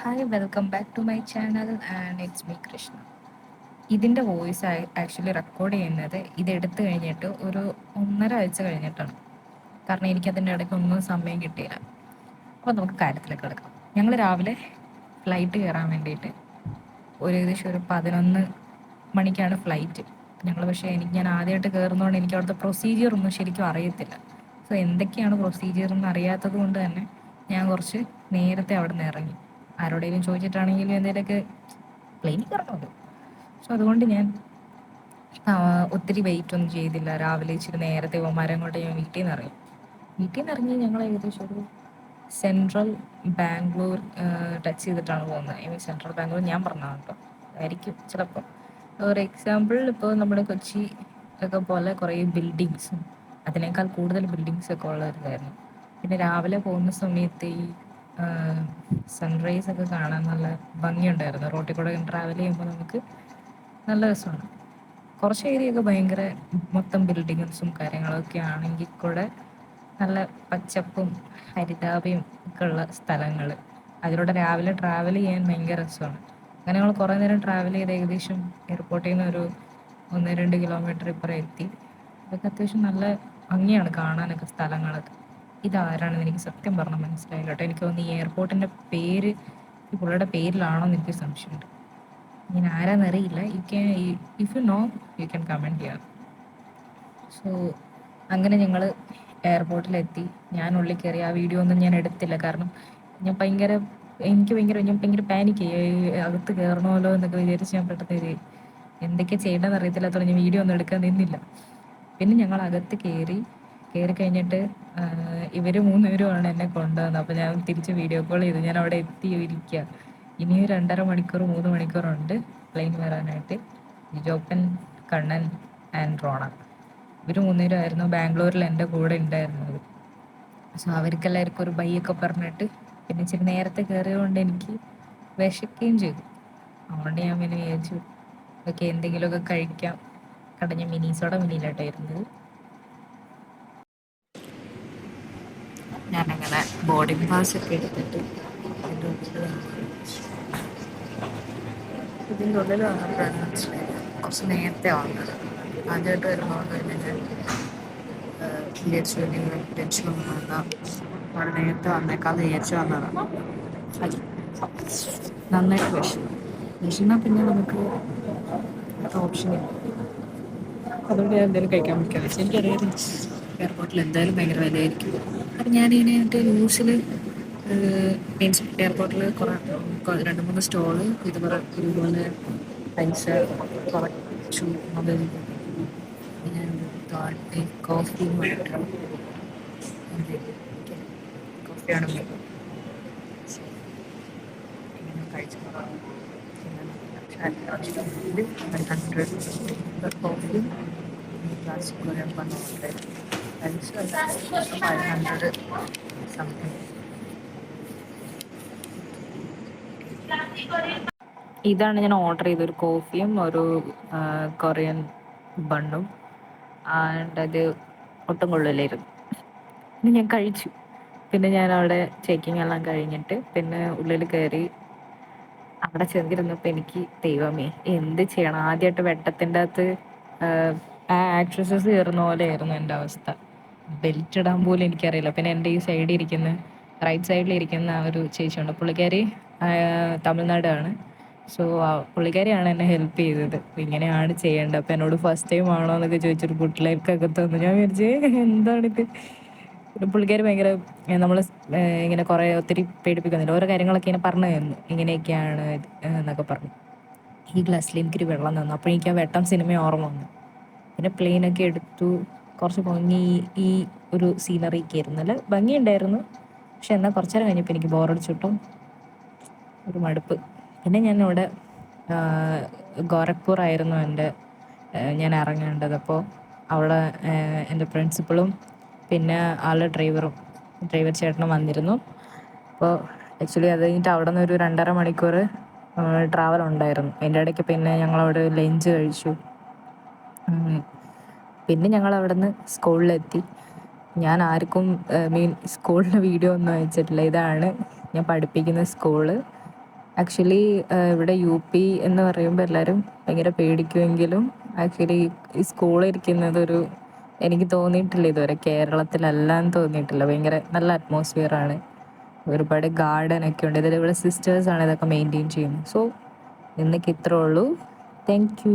Hi welcome back to my channel and it's me Krishna. ഇതിൻ്റെ voice actually record ചെയ്യുന്നത് ഇത് എടുത്തു കഴിഞ്ഞിട്ട് ഒരു 1.5 ആഴ്ച കഴിഞ്ഞിട്ടാണ്. കാരണം എനിക്കതിൻ്റെ ഇടയ്ക്ക് ഒന്നും സമയം കിട്ടിയില്ല. അപ്പോൾ നമുക്ക് കാര്യത്തിലേക്ക് കിടക്കാം. ഞങ്ങൾ രാവിലെ ഫ്ലൈറ്റ് കയറാൻ വേണ്ടിയിട്ട് ഏകദേശം ഒരു 11 മണിക്കാണ് ഫ്ലൈറ്റ്. ഞാൻ ആദ്യമായിട്ട് കയറുന്നതുകൊണ്ട് എനിക്ക് അവിടുത്തെ പ്രൊസീജിയർ ഒന്നും ശരിക്കും അറിയത്തില്ല. സോ എന്തൊക്കെയാണ് പ്രൊസീജിയർ എന്ന് അറിയാത്തത് കൊണ്ട് തന്നെ ഞാൻ കുറച്ച് നേരത്തെ അവിടെ നിന്ന് ഇറങ്ങി. ആരോടെങ്കിലും ചോദിച്ചിട്ടാണെങ്കിലും എന്തെങ്കിലുമൊക്കെ പ്ലെയിനിൽ കയറണമല്ലോ. സോ അതുകൊണ്ട് ഞാൻ ഒത്തിരി വെയിറ്റ് ഒന്നും ചെയ്തില്ല. രാവിലെ ഇച്ചിരി നേരത്തെ മരം കൊണ്ട് ഞാൻ വീട്ടിൽ നിന്ന് ഇറങ്ങി ഞങ്ങൾ ഏകദേശം ഒരു സെൻട്രൽ ബാംഗ്ലൂർ ടച്ച് ചെയ്തിട്ടാണ് പോകുന്നത്. സെൻട്രൽ ബാംഗ്ലൂർ ഞാൻ പറഞ്ഞതാണ് കേട്ടോ, ആയിരിക്കും ചിലപ്പോൾ. ഫോർ എക്സാമ്പിൾ, ഇപ്പോൾ നമ്മുടെ കൊച്ചി ഒക്കെ പോലെ കുറേ ബിൽഡിങ്സും അതിനേക്കാൾ കൂടുതൽ ബിൽഡിങ്സ് ഒക്കെ ഉള്ളതായിരുന്നു. പിന്നെ രാവിലെ പോകുന്ന സമയത്ത് ഈ സൺറൈസ് ഒക്കെ കാണാൻ നല്ല ഭംഗിയുണ്ടായിരുന്നു. റോട്ടിൽ കൂടെ ട്രാവൽ ചെയ്യുമ്പോൾ നമുക്ക് നല്ല രസമാണ്. കുറച്ച് ഏരിയയൊക്കെ ഭയങ്കര മൊത്തം ബിൽഡിങ്സും കാര്യങ്ങളൊക്കെ ആണെങ്കിൽ കൂടെ നല്ല പച്ചപ്പും ഹരിതാപയും ഒക്കെ ഉള്ള സ്ഥലങ്ങൾ. അതിലൂടെ രാവിലെ ട്രാവൽ ചെയ്യാൻ ഭയങ്കര രസമാണ്. അങ്ങനെ ഞങ്ങൾ കുറേ നേരം ട്രാവൽ ചെയ്ത് ഏകദേശം എയർപോർട്ടിൽ നിന്ന് ഒരു 1-2 കിലോമീറ്റർ ഇപ്പുറം എത്തി. അതൊക്കെ അത്യാവശ്യം നല്ല ഭംഗിയാണ് കാണാനൊക്കെ സ്ഥലങ്ങളൊക്കെ. ഇതാരാണെന്ന് എനിക്ക് സത്യം പറഞ്ഞാൽ മനസ്സിലായില്ല കേട്ടോ. എനിക്ക് തോന്നുന്നു ഈ എയർപോർട്ടിൻ്റെ പേര് ഈ പുള്ളിയുടെ പേരിലാണോ എന്ന് എനിക്ക് സംശയമുണ്ട്. ഞാൻ ആരാന്നറിയില്ല. If you know you can comment ചെയ്യാം. സോ അങ്ങനെ ഞങ്ങൾ എയർപോർട്ടിലെത്തി. ഞാൻ ഉള്ളിൽ കയറി. ആ വീഡിയോ ഒന്നും ഞാൻ എടുത്തില്ല. കാരണം ഞാൻ ഭയങ്കര പാനിക് ആയി. അകത്ത് കയറണമല്ലോ എന്നൊക്കെ വിചാരിച്ച് ഞാൻ പെട്ടെന്ന് എന്തൊക്കെ ചെയ്യണമെന്ന് അറിയത്തില്ലാത്തതുകൊണ്ട് ഞാൻ വീഡിയോ ഒന്നും എടുക്കാൻ നിന്നില്ല. പിന്നെ ഞങ്ങൾ അകത്ത് കയറി കഴിഞ്ഞിട്ട് ഇവർ 3 പേരുമാണ് എന്നെ കൊണ്ടുവന്നത്. അപ്പോൾ ഞാൻ തിരിച്ച് വീഡിയോ കോൾ ചെയ്തു. ഞാൻ അവിടെ ഇരിക്കുക. ഇനിയും 2.5 മണിക്കൂർ 3 മണിക്കൂറുണ്ട് പ്ലെയിൻ വരാനായിട്ട്. ലിജോപ്പൻ, കണ്ണൻ ആൻഡ് റോണ, ഇവർ 3 പേരുമായിരുന്നു ബാംഗ്ലൂരിൽ എൻ്റെ കൂടെ ഉണ്ടായിരുന്നത്. സോ അവർക്കെല്ലാവർക്കും ഒരു ബൈ ഒക്കെ പറഞ്ഞിട്ട് പിന്നെ ഇച്ചിരി നേരത്തെ കയറിയതുകൊണ്ട് എനിക്ക് വിശക്കുകയും ചെയ്തു. അതുകൊണ്ട് ഞാൻ പിന്നെ വിചാരിച്ചു ഓക്കെ എന്തെങ്കിലുമൊക്കെ കഴിക്കാം. കടഞ്ഞ മിനിയിലായിട്ടായിരുന്നത്. ഞാനങ്ങനെ ബോർഡിംഗ് പാസ് ഒക്കെ എടുത്തിട്ട് ഇതിൻ്റെ ഉള്ളിൽ വന്നപ്പോഴാണ് മനസ്സിലായത് കുറച്ച് നേരത്തെ വന്നത്. ആദ്യമായിട്ട് വരുന്നതുകൊണ്ട് തന്നെ ഞാൻ വിചാരിച്ചു എന്തെങ്കിലും ടെൻഷനൊന്നും വേണ്ട, അവിടെ നേരത്തെ വന്നേക്കാന്ന് വിചാരിച്ചു വന്നതാണ്. അത് നന്നായിട്ട് വിഷന്നാൽ പിന്നെ നമുക്ക് ഓപ്ഷനില്ല. അതുകൊണ്ട് ഞാൻ എന്തെങ്കിലും കഴിക്കാൻ പറ്റുക. എനിക്കറിയാം എയർപോർട്ടിൽ എന്തായാലും ഭയങ്കര വിലയായിരിക്കും. അപ്പം ഞാനിങ്ങനെ എൻ്റെ ന്യൂസിൽ മീൻസ് എയർപോർട്ടിൽ 2-3 സ്റ്റോള് ഇതുപോലെ പൈസ കുറച്ചു മൊബൈൽ ഞാൻ കോഫി കോഫിയാണ് കഴിച്ചു. 100 കോഫി പ്ലാസ്റ്റിക് പൈസ 500 സംതിങ്. ഇതാണ് ഞാൻ ഓർഡർ ചെയ്തൊരു കോഫിയും ഒരു കൊറിയൻ ബണ്ണും. ആൻഡ് അത് ഒട്ടും കൊള്ളില്ലായിരുന്നു. പിന്നെ ഞാൻ കഴിച്ചു. പിന്നെ ഞാൻ അവിടെ ചെക്കിങ് എല്ലാം കഴിഞ്ഞിട്ട് പിന്നെ ഉള്ളിൽ കയറി. അവിടെ ചെന്നിരുന്നപ്പോൾ എനിക്ക് ദൈവമേ എന്ത് ചെയ്യണം. ആദ്യമായിട്ട് വെട്ടത്തിൻ്റെ അകത്ത് ആ ആക്ട്രസസ് കയറുന്ന പോലെയായിരുന്നു എൻ്റെ അവസ്ഥ. ബെൽറ്റ് ഇടാൻ പോലും എനിക്കറിയില്ല. പിന്നെ എൻ്റെ ഈ സൈഡിൽ ഇരിക്കുന്ന റൈറ്റ് സൈഡിലിരിക്കുന്ന ആ ഒരു ചേച്ചിയുണ്ട്, പുള്ളിക്കാരി തമിഴ്നാടാണ്. സോ പുള്ളിക്കാരിയാണ് എന്നെ ഹെൽപ്പ് ചെയ്തത്. ഇങ്ങനെയാണ് ചെയ്യേണ്ടത്. അപ്പം എന്നോട് ഫസ്റ്റ് ടൈം ആണോ എന്നൊക്കെ ചോദിച്ചൊരു കുട്ടിലേക്കൊക്കെ തന്നു. ഞാൻ വിചാരിച്ചേ എന്താണിത്. പുള്ളിക്കാരി ഭയങ്കര നമ്മൾ ഇങ്ങനെ കുറേ ഒത്തിരി പേടിപ്പിക്കുന്നില്ല, ഓരോ കാര്യങ്ങളൊക്കെ ഇങ്ങനെ പറഞ്ഞു തന്നു ഇങ്ങനെയൊക്കെയാണ് എന്നൊക്കെ പറഞ്ഞു. ഈ ഗ്ലാസ്സിൽ എനിക്കൊരു വെള്ളം തന്നു. അപ്പോൾ എനിക്ക് ആ വെട്ടം സിനിമ ഓർമ്മ വന്നു. പിന്നെ പ്ലെയിനൊക്കെ എടുത്തു. കുറച്ച് ഭംഗി ഈ ഒരു സീനറിയൊക്കെ ആയിരുന്നു, നല്ല ഭംഗിയുണ്ടായിരുന്നു. പക്ഷെ എന്നാൽ കുറച്ച് നേരം കഴിഞ്ഞപ്പോൾ എനിക്ക് ബോറടിച്ചിട്ടും ഒരു മടുപ്പ്. പിന്നെ ഞാൻ ഇവിടെ ഗോരഖ്പൂർ ആയിരുന്നു ഞാൻ ഇറങ്ങേണ്ടത്. അപ്പോൾ അവിടെ എൻ്റെ പ്രിൻസിപ്പളും പിന്നെ ആളുടെ ഡ്രൈവർ ചേട്ടനും വന്നിരുന്നു. അപ്പോൾ ആക്ച്വലി അത് കഴിഞ്ഞിട്ട് അവിടെ നിന്ന് ഒരു 2.5 മണിക്കൂർ ട്രാവൽ ഉണ്ടായിരുന്നു. അതിൻ്റെ ഇടയ്ക്ക് പിന്നെ ഞങ്ങളവിടെ ലഞ്ച് കഴിച്ചു. പിന്നെ ഞങ്ങൾ അവിടെ നിന്ന് സ്കൂളിലെത്തി. ഞാൻ ആർക്കും സ്കൂളിൻ്റെ വീഡിയോ ഒന്നും അയച്ചിട്ടില്ല. ഇതാണ് ഞാൻ പഠിപ്പിക്കുന്ന സ്കൂള്. ആക്ച്വലി ഇവിടെ UP എന്ന് പറയുമ്പോൾ എല്ലാവരും ഭയങ്കര പേടിക്കുമെങ്കിലും ആക്ച്വലി ഈ സ്കൂളിരിക്കുന്നത് എനിക്ക് തോന്നിയിട്ടില്ല ഇതുവരെ കേരളത്തിലല്ലാന്ന് തോന്നിയിട്ടില്ല. ഭയങ്കര നല്ല അറ്റ്മോസ്ഫിയറാണ്. ഒരുപാട് ഗാർഡനൊക്കെ ഉണ്ട്. ഇവിടെ സിസ്റ്റേഴ്സാണ് ഇതൊക്കെ മെയിൻറ്റെയിൻ ചെയ്യുന്നത്. സോ ഇന്നേക്ക് ഇത്രേ ഉള്ളൂ. Thank you.